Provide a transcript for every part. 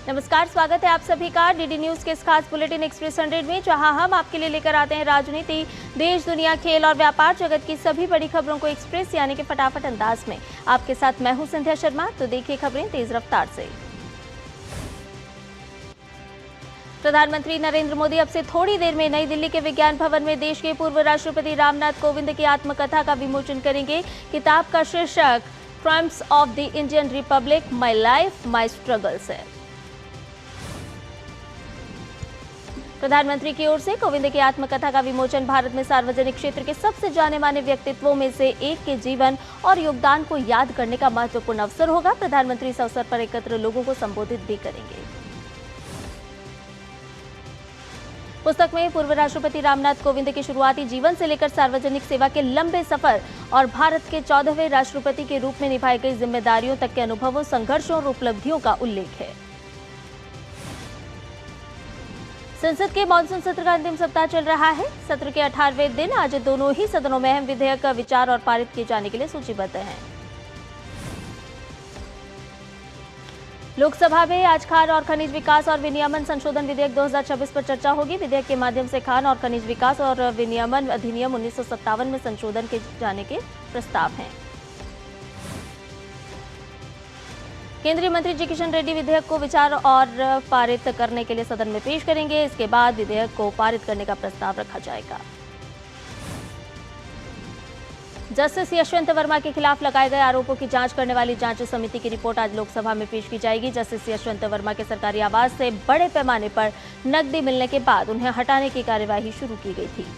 नमस्कार, स्वागत है आप सभी का डीडी न्यूज के इस खास बुलेटिन एक्सप्रेस 100 में, जहां हम आपके लिए लेकर आते हैं राजनीति, देश, दुनिया, खेल और व्यापार जगत की सभी बड़ी खबरों को एक्सप्रेस यानी कि फटाफट अंदाज में। आपके साथ मैं हूं संध्या शर्मा। तो देखिए खबरें तेज रफ्तार से। प्रधानमंत्री नरेंद्र मोदी अब से थोड़ी देर में नई दिल्ली के विज्ञान भवन में देश के पूर्व राष्ट्रपति रामनाथ कोविंद की आत्मकथा का विमोचन करेंगे। किताब का शीर्षक Trump's of the Indian Republic, my life my struggles है। प्रधानमंत्री की ओर से कोविंद की आत्मकथा का विमोचन भारत में सार्वजनिक क्षेत्र के सबसे जाने माने व्यक्तित्वों में से एक के जीवन और योगदान को याद करने का महत्वपूर्ण अवसर होगा। प्रधानमंत्री इस अवसर पर एकत्र लोगों को संबोधित भी करेंगे। पुस्तक में पूर्व राष्ट्रपति रामनाथ कोविंद के शुरुआती जीवन से लेकर सार्वजनिक सेवा के लंबे सफर और भारत के 14वें राष्ट्रपति के रूप में निभाई गई जिम्मेदारियों तक के अनुभवों, संघर्षों और उपलब्धियों का उल्लेख है। संसद के मानसून सत्र का अंतिम सप्ताह चल रहा है। सत्र के 18वें दिन आज दोनों ही सदनों में अहम विधेयक का विचार और पारित किए जाने के लिए सूचीबद्ध हैं। लोकसभा में आज खान और खनिज विकास और विनियमन संशोधन विधेयक 2026 पर चर्चा होगी। विधेयक के माध्यम से खान और खनिज विकास और विनियमन अधिनियम 1957 में संशोधन किए जाने के प्रस्ताव हैं। केंद्रीय मंत्री जी किशन रेड्डी विधेयक को विचार और पारित करने के लिए सदन में पेश करेंगे। इसके बाद विधेयक को पारित करने का प्रस्ताव रखा जाएगा। जस्टिस यशवंत वर्मा के खिलाफ लगाए गए आरोपों की जांच करने वाली जांच समिति की रिपोर्ट आज लोकसभा में पेश की जाएगी। जस्टिस यशवंत वर्मा के सरकारी आवास से बड़े पैमाने पर नकदी मिलने के बाद उन्हें हटाने की कार्यवाही शुरू की गई थी।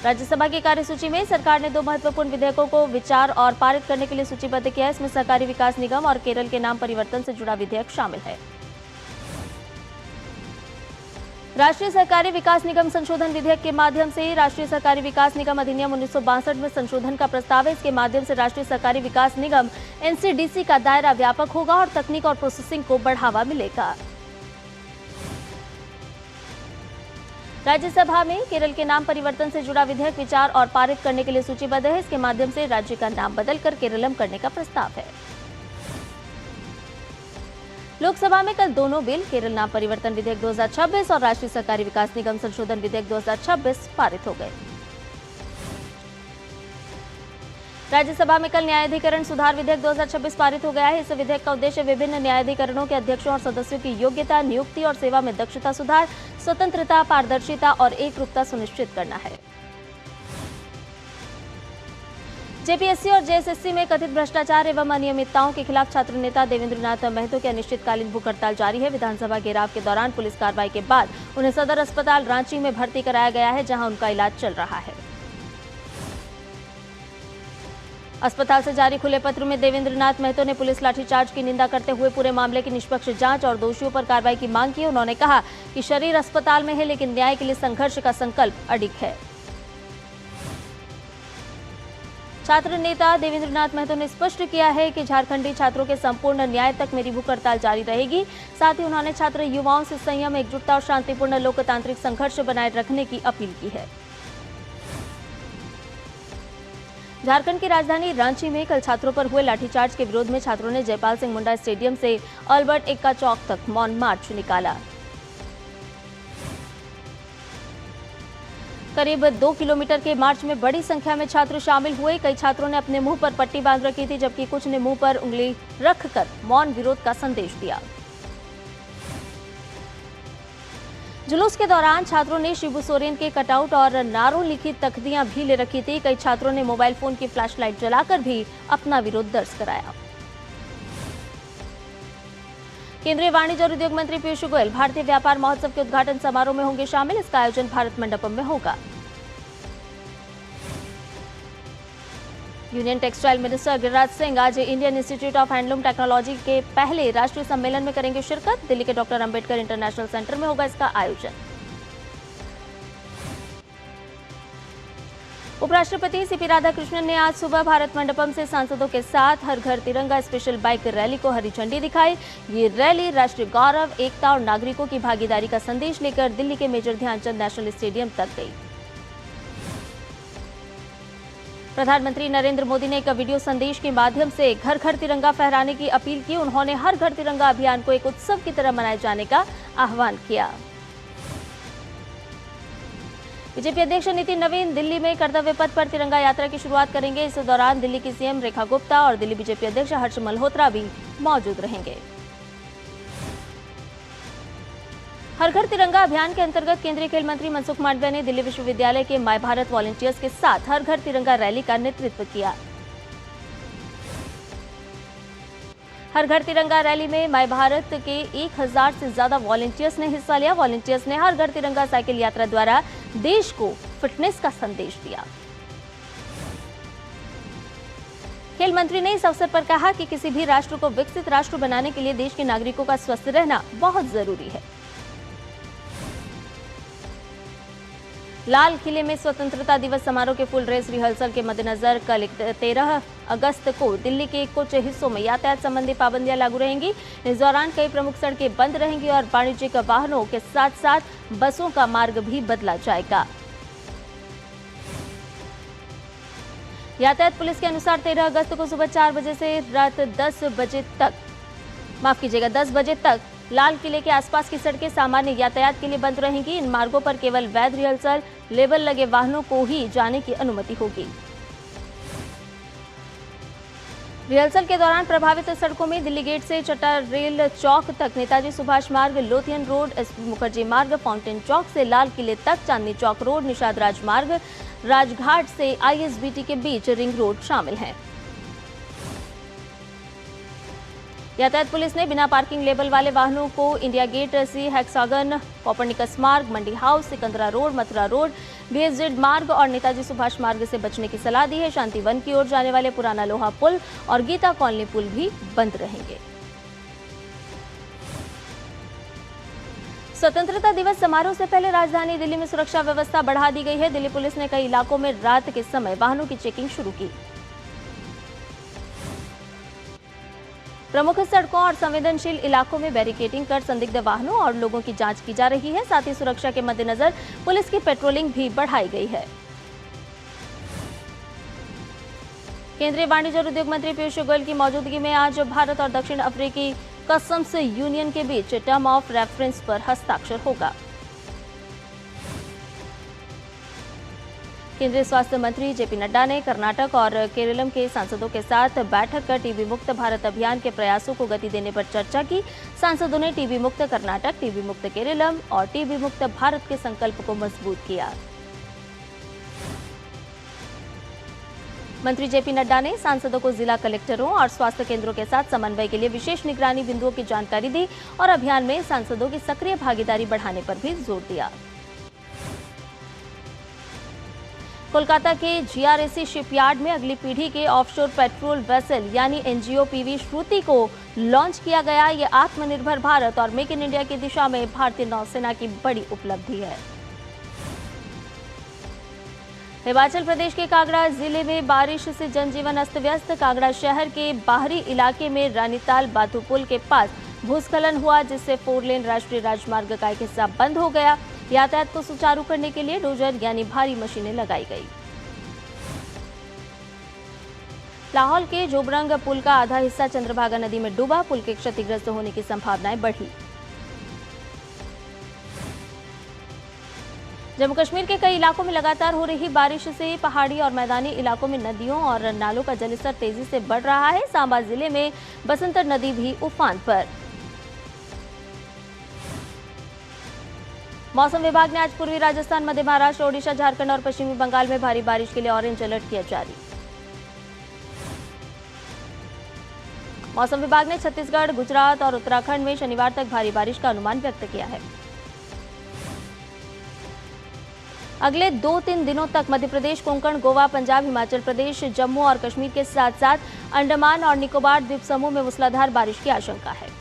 राज्यसभा की कार्यसूची में सरकार ने 2 महत्वपूर्ण विधेयकों को विचार और पारित करने के लिए सूचीबद्ध किया है। इसमें सहकारी विकास निगम और केरल के नाम परिवर्तन से जुड़ा विधेयक शामिल है। राष्ट्रीय सहकारी विकास निगम संशोधन विधेयक के माध्यम से राष्ट्रीय सहकारी विकास निगम अधिनियम 1962 में संशोधन का प्रस्ताव है। इसके माध्यम से राष्ट्रीय सहकारी विकास निगम एनसीडीसी का दायरा व्यापक होगा और तकनीक और प्रोसेसिंग को बढ़ावा मिलेगा। राज्यसभा में केरल के नाम परिवर्तन से जुड़ा विधेयक विचार और पारित करने के लिए सूचीबद्ध है। इसके माध्यम से राज्य का नाम बदलकर केरलम करने का प्रस्ताव है। लोकसभा में कल दोनों बिल, केरल नाम परिवर्तन विधेयक 2026 और राष्ट्रीय सहकारी विकास निगम संशोधन विधेयक 2026 पारित हो गए। राज्यसभा में कल न्यायाधिकरण सुधार विधेयक 2026 पारित हो गया है। इस विधेयक का उद्देश्य विभिन्न न्यायाधिकरणों के अध्यक्षों और सदस्यों की योग्यता, नियुक्ति और सेवा में दक्षता सुधार, स्वतंत्रता, पारदर्शिता और एकरूपता सुनिश्चित करना है। जेपीएससी और जेएसएससी में कथित भ्रष्टाचार एवं अनियमितताओं के खिलाफ छात्र नेता देवेंद्र नाथ महतो की अनिश्चितकालीन भूख हड़ताल जारी है। विधानसभा घेराव के दौरान पुलिस कार्रवाई के बाद उन्हें सदर अस्पताल रांची में भर्ती कराया गया है, जहां उनका इलाज चल रहा है। अस्पताल से जारी खुले पत्र में देवेंद्र नाथ महतो ने पुलिस लाठीचार्ज की निंदा करते हुए पूरे मामले की निष्पक्ष जांच और दोषियों पर कार्रवाई की मांग की। उन्होंने कहा कि शरीर अस्पताल में है, लेकिन न्याय के लिए संघर्ष का संकल्प अडिग है। छात्र नेता देवेंद्र नाथ महतो ने स्पष्ट किया है कि झारखंडी छात्रों के संपूर्ण न्याय तक मेरी भूख हड़ताल जारी रहेगी। साथ ही उन्होंने छात्र युवाओं से संयम, एकजुटता और शांतिपूर्ण लोकतांत्रिक संघर्ष बनाए रखने की अपील की है। झारखंड की राजधानी रांची में कल छात्रों पर हुए लाठीचार्ज के विरोध में छात्रों ने जयपाल सिंह मुंडा स्टेडियम से अल्बर्ट एक्का चौक तक मौन मार्च निकाला। करीब 2 किलोमीटर के मार्च में बड़ी संख्या में छात्र शामिल हुए। कई छात्रों ने अपने मुंह पर पट्टी बांध रखी थी, जबकि कुछ ने मुंह पर उंगली रखकर मौन विरोध का संदेश दिया। जुलूस के दौरान छात्रों ने शिबू सोरेन के कटआउट और नारों लिखी तख्तियां भी ले रखी थी। कई छात्रों ने मोबाइल फोन की फ्लैशलाइट जलाकर भी अपना विरोध दर्ज कराया। केंद्रीय वाणिज्य और उद्योग मंत्री पीयूष गोयल भारतीय व्यापार महोत्सव के उद्घाटन समारोह में होंगे शामिल। इसका आयोजन भारत मंडपम में होगा। Union textile minister Giriraj Singh आज Indian institute of handloom technology के पहले राष्ट्रीय सम्मेलन में करेंगे शिरकत। दिल्ली के डॉक्टर अंबेडकर इंटरनेशनल सेंटर में होगा इसका आयोजन। उपराष्ट्रपति सीपी राधाकृष्णन ने आज सुबह भारत मंडपम से सांसदों के साथ हर घर तिरंगा स्पेशल बाइक रैली को हरी झंडी दिखाई। ये रैली राष्ट्रीय गौरव, एकता और नागरिकों की भागीदारी का संदेश लेकर दिल्ली के मेजर ध्यानचंद नेशनल स्टेडियम तक गई। प्रधानमंत्री नरेंद्र मोदी ने एक वीडियो संदेश के माध्यम से घर घर तिरंगा फहराने की अपील की। उन्होंने हर घर तिरंगा अभियान को एक उत्सव की तरह मनाए जाने का आह्वान किया। बीजेपी अध्यक्ष नितिन नवीन दिल्ली में कर्तव्य पथ पर तिरंगा यात्रा की शुरुआत करेंगे। इस दौरान दिल्ली की सीएम रेखा गुप्ता और दिल्ली बीजेपी अध्यक्ष हर्ष मल्होत्रा भी मौजूद रहेंगे। हर घर तिरंगा अभियान के अंतर्गत केंद्रीय खेल मंत्री मनसुख मांडविया ने दिल्ली विश्वविद्यालय के माय भारत वॉलंटियर्स के साथ हर घर तिरंगा रैली का नेतृत्व किया। हर घर तिरंगा रैली में माय भारत के 1000 से ज्यादा वॉलंटियर्स ने हिस्सा लिया। वॉलंटियर्स ने हर घर तिरंगा साइकिल यात्रा द्वारा देश को फिटनेस का संदेश दिया। खेल मंत्री ने इस अवसर पर कहा कि किसी भी राष्ट्र को विकसित राष्ट्र बनाने के लिए देश के नागरिकों का स्वस्थ रहना बहुत जरूरी है। लाल किले में स्वतंत्रता दिवस समारोह के फुल ड्रेस रिहर्सल के मद्देनजर कल 13 अगस्त को दिल्ली के कुछ हिस्सों में यातायात संबंधी पाबंदियां लागू रहेंगी। इस दौरान कई प्रमुख सड़कें बंद रहेंगी और वाणिज्यिक वाहनों के साथ साथ बसों का मार्ग भी बदला जाएगा। यातायात पुलिस के अनुसार 13 अगस्त को सुबह 4 बजे से रात 10 बजे तक लाल किले के आसपास की सड़कें सामान्य यातायात के लिए बंद रहेंगी। इन मार्गों पर केवल वैध रिहर्सल लेबल लगे वाहनों को ही जाने की अनुमति होगी। रिहर्सल के दौरान प्रभावित सड़कों में दिल्ली गेट से चट्टा रेल चौक तक, नेताजी सुभाष मार्ग, लोथियन रोड, एसपी मुखर्जी मार्ग, फाउंटेन चौक से लाल किले तक, चांदनी चौक रोड, निषाद राजमार्ग, राजघाट से आईएसबीटी के बीच रिंग रोड शामिल हैं। यातायात पुलिस ने बिना पार्किंग लेबल वाले वाहनों को इंडिया गेट से हेक्सागन, कोपरनिकस मार्ग, Mandi house, Sikandra road, Mathura road, BSZ मार्ग और नेताजी सुभाष मार्ग से बचने की सलाह दी है। शांतिवन की ओर जाने वाले पुराना लोहा पुल और गीता कॉलोनी पुल भी बंद रहेंगे। स्वतंत्रता दिवस समारोह से पहले राजधानी दिल्ली में सुरक्षा व्यवस्था बढ़ा दी गई है। दिल्ली पुलिस ने कई इलाकों में रात के समय वाहनों की चेकिंग शुरू की। प्रमुख सड़कों और संवेदनशील इलाकों में बैरिकेडिंग कर संदिग्ध वाहनों और लोगों की जांच की जा रही है। साथ ही सुरक्षा के मद्देनजर पुलिस की पेट्रोलिंग भी बढ़ाई गई है। केंद्रीय वाणिज्य और उद्योग मंत्री पीयूष गोयल की मौजूदगी में आज भारत और दक्षिण अफ्रीकी कस्टम्स यूनियन के बीच टर्म ऑफ रेफरेंस पर हस्ताक्षर होगा। केंद्रीय स्वास्थ्य मंत्री जेपी नड्डा ने कर्नाटक और केरलम के सांसदों के साथ बैठक कर टीबी मुक्त भारत अभियान के प्रयासों को गति देने पर चर्चा की। सांसदों ने टीबी मुक्त कर्नाटक, टीबी मुक्त केरलम और टीबी मुक्त भारत के संकल्प को मजबूत किया। मंत्री जेपी नड्डा ने सांसदों को जिला कलेक्टरों और स्वास्थ्य केंद्रों के साथ समन्वय के लिए विशेष निगरानी बिंदुओं की जानकारी दी और अभियान में सांसदों की सक्रिय भागीदारी बढ़ाने पर भी जोर दिया। कोलकाता के जीआरएसी शिपयार्ड में अगली पीढ़ी के ऑफशोर पेट्रोल वेसल यानी एनजीओपीवी श्रुति को लॉन्च किया गया। ये आत्मनिर्भर भारत और मेक इन इंडिया की दिशा में भारतीय नौसेना की बड़ी उपलब्धि है। हिमाचल प्रदेश के कांगड़ा जिले में बारिश से जनजीवन अस्त व्यस्त। कांगड़ा शहर के बाहरी इलाके में रानीताल बाथू पुल के पास भूस्खलन हुआ, जिससे 4 लेन राष्ट्रीय राजमार्ग का एक हिस्सा बंद हो गया। यातायात को सुचारू करने के लिए डोजर यानी भारी मशीनें लगाई गई। लाहौल के जोबरंग पुल का आधा हिस्सा चंद्रभागा नदी में डूबा। पुल के क्षतिग्रस्त होने की संभावनाएं बढ़ी। जम्मू कश्मीर के कई इलाकों में लगातार हो रही बारिश से पहाड़ी और मैदानी इलाकों में नदियों और नालों का जलस्तर तेजी से बढ़ रहा है। सांबा जिले में बसंतर नदी भी उफान पर। मौसम विभाग ने आज पूर्वी राजस्थान, मध्य महाराष्ट्र, ओडिशा, झारखंड और पश्चिमी बंगाल में भारी बारिश के लिए ऑरेंज अलर्ट किया जारी। मौसम विभाग ने छत्तीसगढ़, गुजरात और उत्तराखंड में शनिवार तक भारी बारिश का अनुमान व्यक्त किया है। अगले 2-3 दिनों तक मध्य प्रदेश, कोंकण, गोवा, पंजाब, हिमाचल प्रदेश, जम्मू और कश्मीर के साथ साथ अंडमान और निकोबार द्वीप समूह में मूसलाधार बारिश की आशंका है।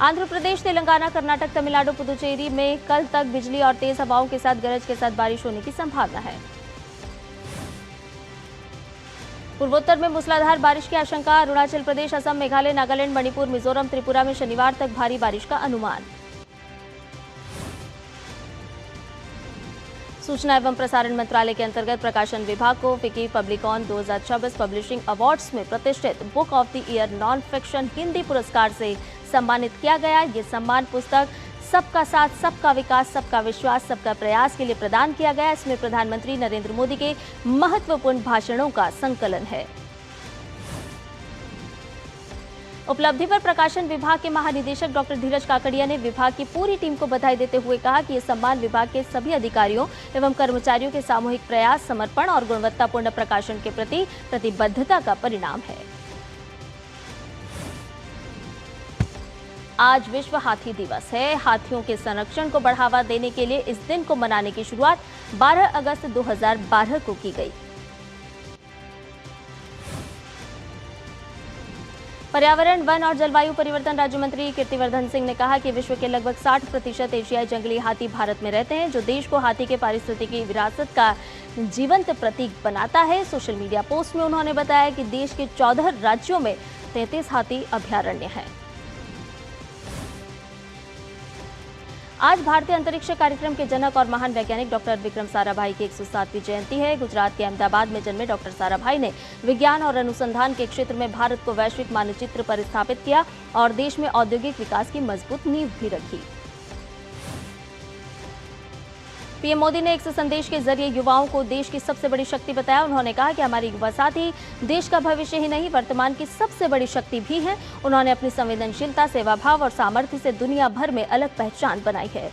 आंध्र प्रदेश, तेलंगाना, कर्नाटक, तमिलनाडु, पुदुचेरी में कल तक बिजली और तेज हवाओं के साथ गरज के साथ बारिश होने की संभावना है। पूर्वोत्तर में मूसलाधार बारिश की आशंका। अरुणाचल प्रदेश, असम, मेघालय, नागालैंड, मणिपुर, मिजोरम, त्रिपुरा में शनिवार तक भारी बारिश का अनुमान। सूचना एवं प्रसारण मंत्रालय के अंतर्गत प्रकाशन विभाग को फिकी पब्लिकॉन 2026 पब्लिशिंग अवार्ड्स में प्रतिष्ठित book of the year non fiction Hindi पुरस्कार से सम्मानित किया गया। ये सम्मान पुस्तक सबका साथ सबका विकास सबका विश्वास सबका प्रयास के लिए प्रदान किया गया। इसमें प्रधानमंत्री नरेंद्र मोदी के महत्वपूर्ण भाषणों का संकलन है। उपलब्धि पर प्रकाशन विभाग के महानिदेशक डॉक्टर धीरज काकड़िया ने विभाग की पूरी टीम को बधाई देते हुए कहा कि ये सम्मान विभाग के सभी अधिकारियों एवं कर्मचारियों के सामूहिक प्रयास, समर्पण और गुणवत्तापूर्ण प्रकाशन के प्रति प्रतिबद्धता का परिणाम है। आज विश्व हाथी दिवस है। हाथियों के संरक्षण को बढ़ावा देने के लिए इस दिन को मनाने की शुरुआत 12 अगस्त 2012 को की गई। पर्यावरण, वन और जलवायु परिवर्तन राज्य मंत्री कीर्तिवर्धन सिंह ने कहा कि विश्व के लगभग 60% एशियाई जंगली हाथी भारत में रहते हैं, जो देश को हाथी के पारिस्थितिकी विरासत का जीवंत प्रतीक बनाता है। सोशल मीडिया पोस्ट में उन्होंने बताया कि देश के 14 राज्यों में 33 हाथी अभयारण्य हैं। आज भारतीय अंतरिक्ष कार्यक्रम के जनक और महान वैज्ञानिक डॉक्टर विक्रम साराभाई की 107वीं जयंती है। गुजरात के अहमदाबाद में जन्मे डॉक्टर साराभाई ने विज्ञान और अनुसंधान के क्षेत्र में भारत को वैश्विक मानचित्र पर स्थापित किया और देश में औद्योगिक विकास की मजबूत नींव भी रखी। पीएम मोदी ने एक संदेश के जरिए युवाओं को देश की सबसे बड़ी शक्ति बताया। उन्होंने कहा कि हमारे युवा साथी देश का भविष्य ही नहीं, वर्तमान की सबसे बड़ी शक्ति भी हैं। उन्होंने अपनी संवेदनशीलता, सेवा भाव और सामर्थ्य से दुनिया भर में अलग पहचान बनाई है।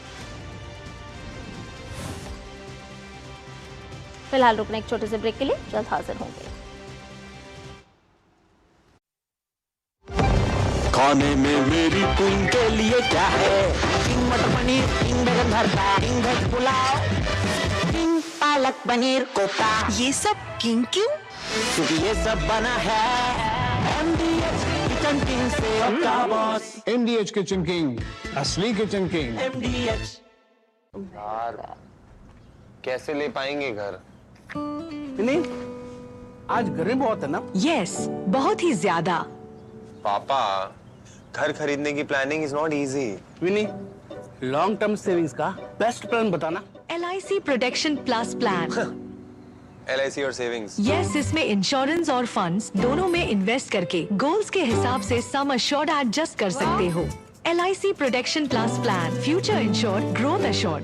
फिलहाल रुकने एक छोटे से ब्रेक के लिए जल्द हाजिर होंगे। खाने में मेरी क्वीन के लिए क्या है? किंग मटर पनीर, किंग बैगन भरता, king veg pulao, king palak paneer kofta. ये सब किंग क्यों? क्योंकि ये सब बना है MDH किचन किंग से। आपका बॉस MDH किचन किंग, असली किचन किंग। MDH। यार कैसे ले पाएंगे घर? नहीं, आज गर्मी बहुत है ना? यस, बहुत ही ज्यादा। पापा, घर खरीदने की planning is not easy. Vini, long term savings का बेस्ट प्लान बताना। LIC protection plus plan. LIC और सेविंग्स। यस, इसमें इंश्योरेंस और फंड्स दोनों में इन्वेस्ट करके गोल्स के हिसाब से सम अश्योर्ड एडजस्ट कर सकते हो। LIC protection plus plan, future insured, growth assured.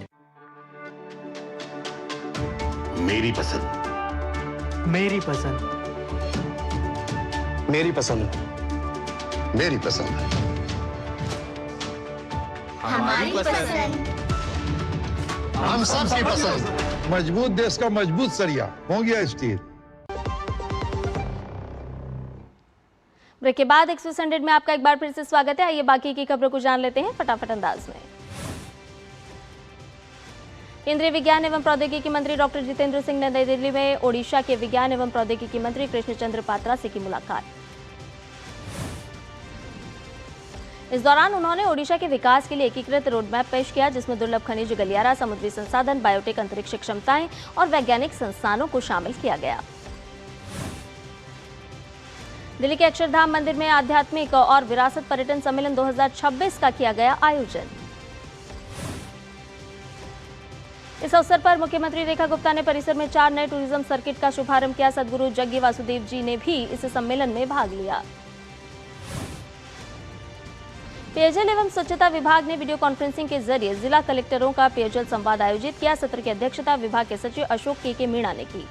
मेरी पसंद, मेरी पसंद, मेरी पसंद, मेरी पसंद, हमारी पसंद, हम सबकी पसंद। मजबूत देश का मजबूत सरिया हो गया स्टील। ब्रेक के बाद एक्सप्रेस 100 में आपका एक बार फिर से स्वागत है। आइए बाकी की खबरों को जान लेते हैं फटाफट अंदाज में। केंद्रीय विज्ञान एवं प्रौद्योगिकी मंत्री डॉक्टर जितेंद्र सिंह ने नई दिल्ली में ओडिशा के विज्ञान एवं प्रौद्योगिकी मंत्री कृष्णचंद्र पात्रा से की मुलाकात। इस दौरान उन्होंने ओडिशा के विकास के लिए एकीकृत रोडमैप पेश किया, जिसमें दुर्लभ खनिज, गलियारा, समुद्री संसाधन, बायोटेक, अंतरिक्ष क्षमताएं और वैज्ञानिक संस्थानों को शामिल किया गया। दिल्ली के अक्षरधाम मंदिर में आध्यात्मिक और विरासत पर्यटन सम्मेलन 2026 का किया गया आयोजन। इस अवसर पर मुख्यमंत्री रेखा गुप्ता ने परिसर में 4 नए टूरिज्म सर्किट का शुभारंभ किया। सदगुरु जग्गी वासुदेव जी ने भी इस सम्मेलन में भाग लिया। पेयजल एवं स्वच्छता विभाग ने वीडियो कॉन्फ्रेंसिंग के जरिए जिला कलेक्टरों का पेयजल संवाद आयोजित किया। सत्र की अध्यक्षता विभाग के सचिव अशोक के मीणा ने की।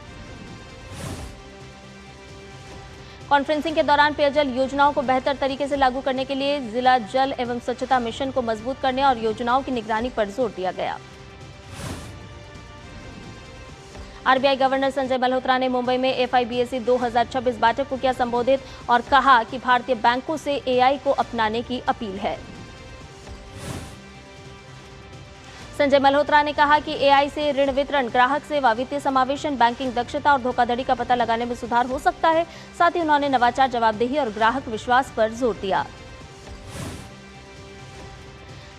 कॉन्फ्रेंसिंग के दौरान पेयजल योजनाओं को बेहतर तरीके से लागू करने के लिए जिला जल एवं स्वच्छता मिशन को मजबूत करने और योजनाओं की निगरानी पर जोर दिया गया। आरबीआई गवर्नर संजय मल्होत्रा ने मुंबई में FIBAC 2026 बैठक को किया संबोधित और कहा कि भारतीय बैंकों से AI को अपनाने की अपील है। संजय मल्होत्रा ने कहा कि AI से ऋण वितरण, ग्राहक सेवा, वित्तीय समावेशन, बैंकिंग दक्षता और धोखाधड़ी का पता लगाने में सुधार हो सकता है। साथ ही उन्होंने नवाचार, जवाबदेही और ग्राहक विश्वास पर जोर दिया।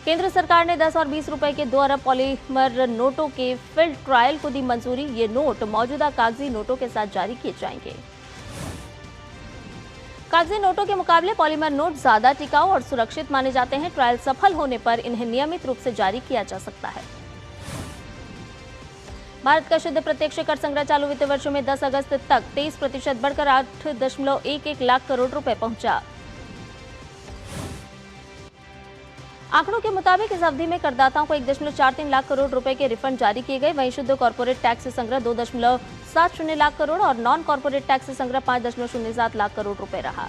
केंद्र सरकार ने 10 और 20 रुपए के 2 अरब पॉलीमर नोटों के फील्ड ट्रायल को दी मंजूरी। ये नोट मौजूदा कागजी नोटों के साथ जारी किए जाएंगे। कागजी नोटों के मुकाबले पॉलीमर नोट ज्यादा टिकाऊ और सुरक्षित माने जाते हैं। ट्रायल सफल होने पर इन्हें नियमित रूप से जारी किया जा सकता है। भारत का शुद्ध प्रत्यक्ष कर संग्रह चालू वित्त वर्ष में 10 अगस्त तक 23% बढ़कर 8.11 लाख करोड़ रुपए पहुंचा। आंकड़ों के मुताबिक इस अवधि में करदाताओं को 1.43 लाख करोड़ रुपए के रिफंड जारी किए गए। वहीं शुद्ध कॉर्पोरेट टैक्स से संग्रह 2.70 लाख करोड़ और नॉन कॉर्पोरेट टैक्स से संग्रह 5.07 लाख करोड़ रुपए रहा।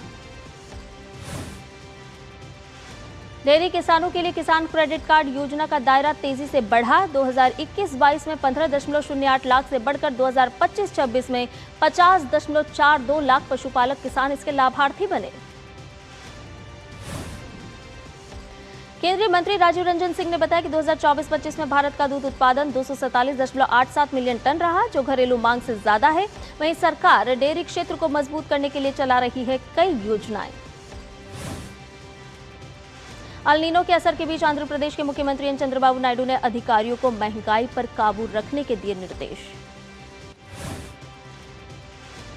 डेयरी किसानों के लिए किसान क्रेडिट कार्ड योजना का दायरा तेजी से बढ़ा। 2021-22 में 15.08 लाख से बढ़कर 2025-26 में 50.42 लाख पशुपालक किसान इसके लाभार्थी बने। केंद्रीय मंत्री राजीव रंजन सिंह ने बताया कि 2024-25 में भारत का दूध उत्पादन 247.87 मिलियन टन रहा, जो घरेलू मांग से ज्यादा है। वहीं सरकार डेयरी क्षेत्र को मजबूत करने के लिए चला रही है कई योजनाएं। अल नीनो के असर के बीच आंध्र प्रदेश के मुख्यमंत्री एन चंद्रबाबू नायडू ने अधिकारियों को महंगाई पर काबू रखने के दिए निर्देश।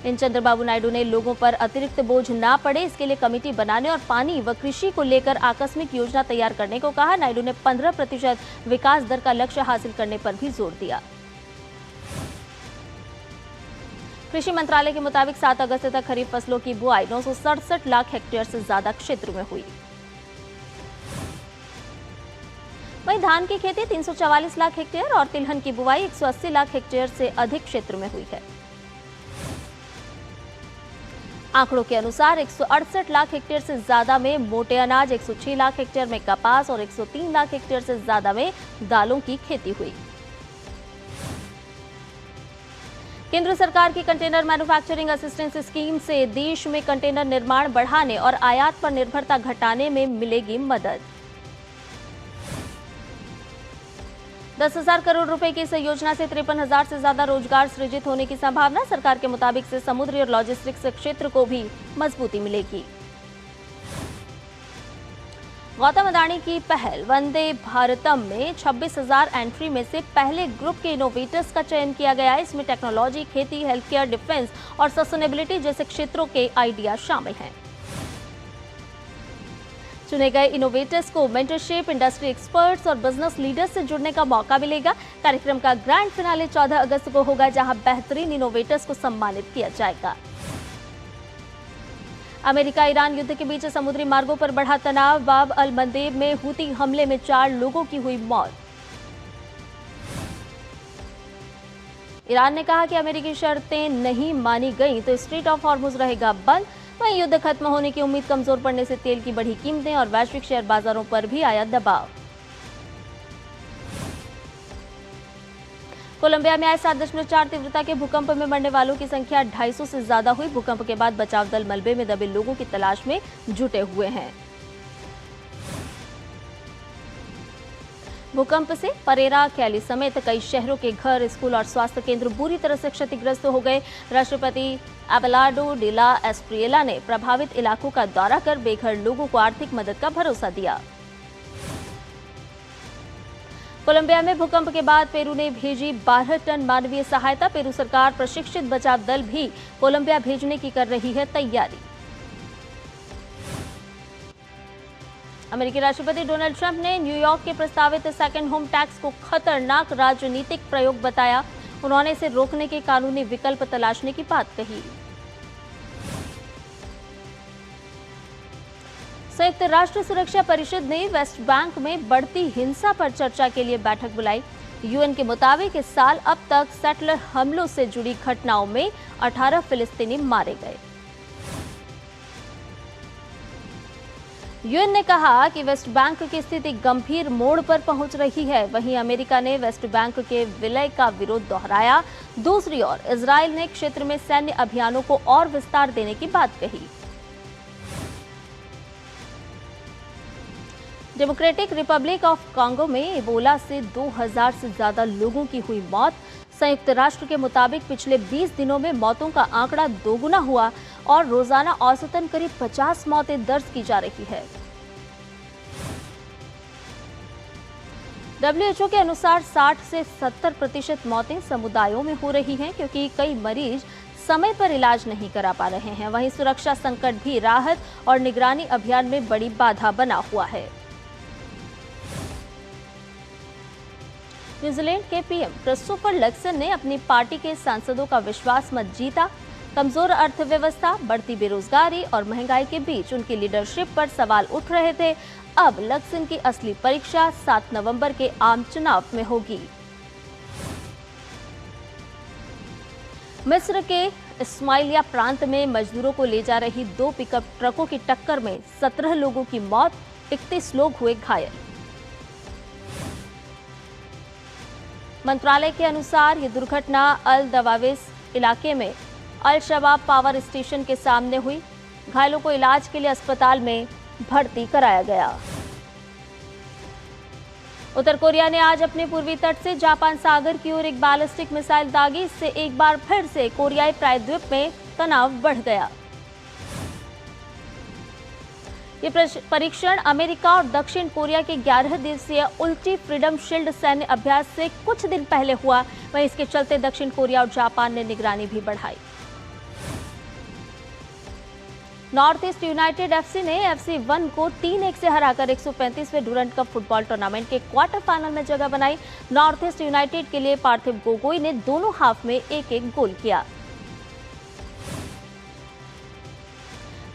इन चंद्रबाबू नायडू ने लोगों पर अतिरिक्त बोझ ना पड़े, इसके लिए कमेटी बनाने और पानी व कृषि को लेकर आकस्मिक योजना तैयार करने को कहा। नायडू ने 15% विकास दर का लक्ष्य हासिल करने पर भी जोर दिया। कृषि मंत्रालय के मुताबिक 7 अगस्त तक खरीफ फसलों की बुआई 967 लाख हेक्टेयर से ज्यादा क्षेत्र में हुई। वहीं धान की खेती 344 लाख हेक्टेयर और तिलहन की बुआई 180 लाख हेक्टेयर से अधिक क्षेत्र में हुई है। आंकड़ों के अनुसार 168 लाख हेक्टेयर से ज्यादा में मोटे अनाज, 106 लाख हेक्टेयर में कपास और 103 लाख हेक्टेयर से ज्यादा में दालों की खेती हुई। केंद्र सरकार की कंटेनर मैन्युफैक्चरिंग असिस्टेंस स्कीम से देश में कंटेनर निर्माण बढ़ाने और आयात पर निर्भरता घटाने में मिलेगी मदद। 10,000 करोड़ रुपए की इस योजना से 53,000 से ज्यादा रोजगार सृजित होने की संभावना। सरकार के मुताबिक से समुद्री और लॉजिस्टिक्स क्षेत्र को भी मजबूती मिलेगी। गौतम अडानी की पहल वंदे भारतम में 26,000 एंट्री में से पहले ग्रुप के इनोवेटर्स का चयन किया गया है। इसमें टेक्नोलॉजी, खेती, हेल्थ केयर, डिफेंस और सस्टेनेबिलिटी जैसे क्षेत्रों के आइडिया शामिल हैं। चुने गए इनोवेटर्स को मेंटरशिप, इंडस्ट्री एक्सपर्ट्स और बिजनेस लीडर्स से जुड़ने का मौका मिलेगा। कार्यक्रम का ग्रैंड फिनाले 14 अगस्त को होगा, जहां बेहतरीन इनोवेटर्स को सम्मानित किया जाएगा। अमेरिका ईरान युद्ध के बीच समुद्री मार्गों पर बढ़ा तनाव। बाब अल मंदेब में हूती हमले में 4 लोगों की हुई मौत। ईरान ने कहा कि अमेरिकी शर्तें नहीं मानी गई तो स्ट्रेट ऑफ हॉर्मुज रहेगा बंद। वहीं युद्ध खत्म होने की उम्मीद कमजोर पड़ने से तेल की बढ़ी कीमतें और वैश्विक शेयर बाजारों पर भी आया दबाव। कोलंबिया में आए 7.4 तीव्रता के भूकंप में मरने वालों की संख्या 250 से ज्यादा हुई। भूकंप के बाद बचाव दल मलबे में दबे लोगों की तलाश में जुटे हुए हैं। भूकंप से परेरा, कैली समेत कई शहरों के घर, स्कूल और स्वास्थ्य केंद्र बुरी तरह से क्षतिग्रस्त हो गए। राष्ट्रपति एबेलार्डो डी ला एस्प्रिएला ने प्रभावित इलाकों का दौरा कर बेघर लोगों को आर्थिक मदद का भरोसा दिया। कोलंबिया में भूकंप के बाद पेरू ने भेजी 12 टन मानवीय सहायता। पेरू सरकार प्रशिक्षित बचाव दल भी कोलंबिया भेजने की कर रही है तैयारी। अमेरिकी राष्ट्रपति डोनाल्ड ट्रंप ने न्यूयॉर्क के प्रस्तावित सेकंड होम टैक्स को खतरनाक राजनीतिक प्रयोग बताया। उन्होंने इसे रोकने के कानूनी विकल्प तलाशने की बात कही। संयुक्त राष्ट्र सुरक्षा परिषद ने वेस्ट बैंक में बढ़ती हिंसा पर चर्चा के लिए बैठक बुलाई। यूएन के मुताबिक इस साल अब तक सेटलर हमलों से जुड़ी घटनाओं में 18 फिलिस्तीनी मारे गए। यूएन ने कहा कि वेस्ट बैंक की स्थिति गंभीर मोड़ पर पहुंच रही है। वहीं अमेरिका ने वेस्ट बैंक के विलय का विरोध दोहराया। दूसरी ओर इजरायल ने क्षेत्र में सैन्य अभियानों को और विस्तार देने की बात कही। डेमोक्रेटिक रिपब्लिक ऑफ कांगो में इबोला से 2000 से ज्यादा लोगों की हुई मौत। संयुक्त राष्ट्र के मुताबिक पिछले 20 दिनों में मौतों का आंकड़ा दोगुना हुआ और रोजाना औसतन करीब 50 मौतें दर्ज की जा रही है। WHO के अनुसार 60 से 70% मौतें समुदायों में हो रही हैं, क्योंकि कई मरीज समय पर इलाज नहीं करा पा रहे हैं। वहीं सुरक्षा संकट भी राहत और निगरानी अभियान में बड़ी बाधा बना हुआ है। न्यूजीलैंड के पीएम क्रिस्टोफर लक्सन ने अपनी पार्टी के सांसदों का विश्वास मत जीता। कमजोर अर्थव्यवस्था, बढ़ती बेरोजगारी और महंगाई के बीच उनकी लीडरशिप पर सवाल उठ रहे थे। अब लक्सन की असली परीक्षा 7 नवंबर के आम चुनाव में होगी। मिस्र के इस्माइलिया प्रांत में मजदूरों को ले जा रही 2 पिकअप ट्रकों की टक्कर में 17 लोगों की मौत, 31 लोग हुए घायल। मंत्रालय के अनुसार ये दुर्घटना अल दवाविस इलाके में अल शबाब पावर स्टेशन के सामने हुई। घायलों को इलाज के लिए अस्पताल में भर्ती कराया गया। उत्तर कोरिया ने आज अपने पूर्वी तट से जापान सागर की ओर एक बैलिस्टिक मिसाइल दागी। इससे एक बार फिर से कोरियाई प्रायद्वीप में तनाव बढ़ गया। ये परीक्षण अमेरिका और दक्षिण कोरिया के 11 दिवसीय उल्टी फ्रीडम शील्ड सैन्य अभ्यास से कुछ दिन पहले हुआ। वहीं इसके चलते दक्षिण कोरिया और जापान ने निगरानी भी बढ़ाई। नॉर्थ ईस्ट यूनाइटेड एफसी ने FC 1 को 3-1 से हराकर 135वें डुरंड कप फुटबॉल टूर्नामेंट के क्वार्टर फाइनल में जगह बनाई। नॉर्थ ईस्ट यूनाइटेड के लिए पार्थिव गोगोई ने दोनों हाफ में 1-1 गोल किया।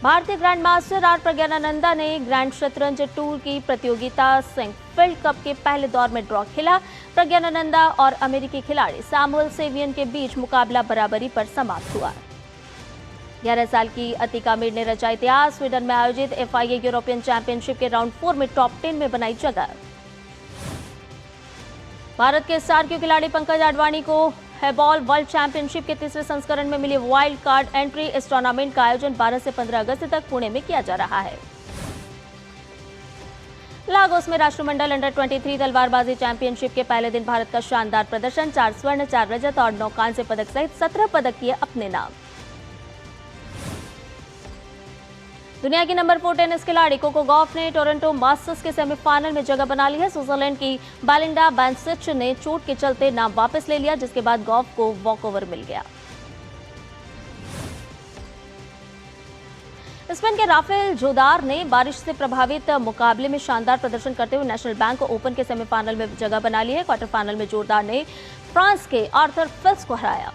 भारतीय ग्रैंड मास्टर आर प्रज्ञानंदा ने ग्रैंड शतरंज टूर की प्रतियोगिता सिंकफील्ड कप के पहले दौर में ड्रॉ खेला। प्रज्ञानंदा और अमेरिकी खिलाड़ी सैमुअल सेवियन के बीच मुकाबला बराबरी पर समाप्त हुआ। 11 साल की अतिका मीर ने रचा इतिहास। स्वीडन में आयोजित FIA यूरोपियन चैंपियनशिप के राउंड 4 में टॉप 10 में बनाई जगह। भारत के स्टार क्यू खिलाड़ी पंकज आडवाणी को हेबॉल वर्ल्ड चैंपियनशिप के तीसरे संस्करण में मिली वाइल्ड कार्ड एंट्री। इस टूर्नामेंट का आयोजन 12 से 15 अगस्त तक पुणे में किया जा रहा है। लागोस में राष्ट्रमंडल अंडर 23 तलवारबाजी चैंपियनशिप के पहले दिन भारत का शानदार प्रदर्शन। 4 स्वर्ण, 4 रजत और 9 कांस्य पदक सहित 17 पदक किए अपने नाम। दुनिया की नंबर 4 टेनिस खिलाड़ी कोको गॉफ ने टोरंटो मास्टर्स के सेमीफाइनल में जगह बना ली है। स्विट्जरलैंड की बेलिंडा बेंसिच ने चोट के चलते नाम वापस ले लिया, जिसके बाद गॉफ को वॉकओवर मिल गया। स्पेन के राफेल जोदार ने बारिश से प्रभावित मुकाबले में शानदार प्रदर्शन करते हुए नेशनल बैंक ओपन के सेमीफाइनल में जगह बना ली है। क्वार्टर फाइनल में जोरदार ने फ्रांस के आर्थर फिल्स को हराया।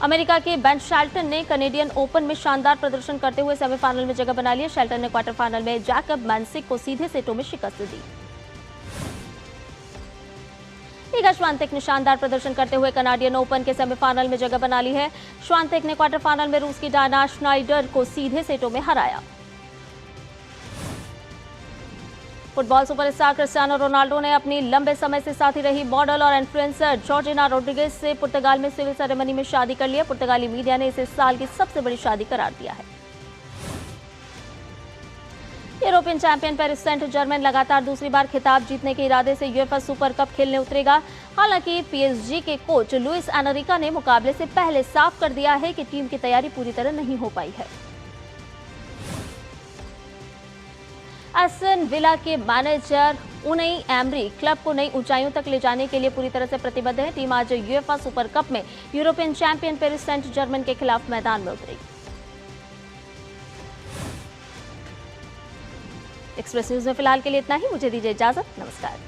अमेरिका के बेन शेल्टन ने कैनेडियन ओपन में शानदार प्रदर्शन करते हुए सेमीफाइनल में जगह बना ली है। शेल्टन ने क्वार्टर फाइनल में जैकब मैंसिक को सीधे सेटों में शिकस्त दी। इगा श्वांतेक ने शानदार प्रदर्शन करते हुए कनाडियन ओपन के सेमीफाइनल में जगह बना ली है। श्वांतेक ने क्वार्टर फाइनल में रूस की डायना श्नाइडर को सीधे सेटों में हराया। फुटबॉल सुपरस्टार क्रिस्टियानो रोनाल्डो ने अपनी लंबे समय से साथी रही मॉडल और इन्फ्लुएंसर जॉर्जिना रोड्रिगेज से पुर्तगाल में सिविल सेरेमनी में शादी कर लिया। पुर्तगाली मीडिया ने इसे साल की सबसे बड़ी शादी करार दिया है। European champion Paris Saint Germain लगातार दूसरी बार खिताब जीतने के इरादे से यूएफए सुपर कप खेलने उतरेगा। हालांकि PSG के कोच लुइस एनरिका ने मुकाबले से पहले साफ कर दिया है कि टीम की तैयारी पूरी तरह नहीं हो पाई है। एस्टन विला के मैनेजर उनई एमरी क्लब को नई ऊंचाइयों तक ले जाने के लिए पूरी तरह से प्रतिबद्ध है। टीम आज यूएफए सुपर कप में European champion Paris Saint Germain के खिलाफ मैदान में उतरेगी। एक्सप्रेस न्यूज में फिलहाल के लिए इतना ही। मुझे दीजिए इजाजत। नमस्कार।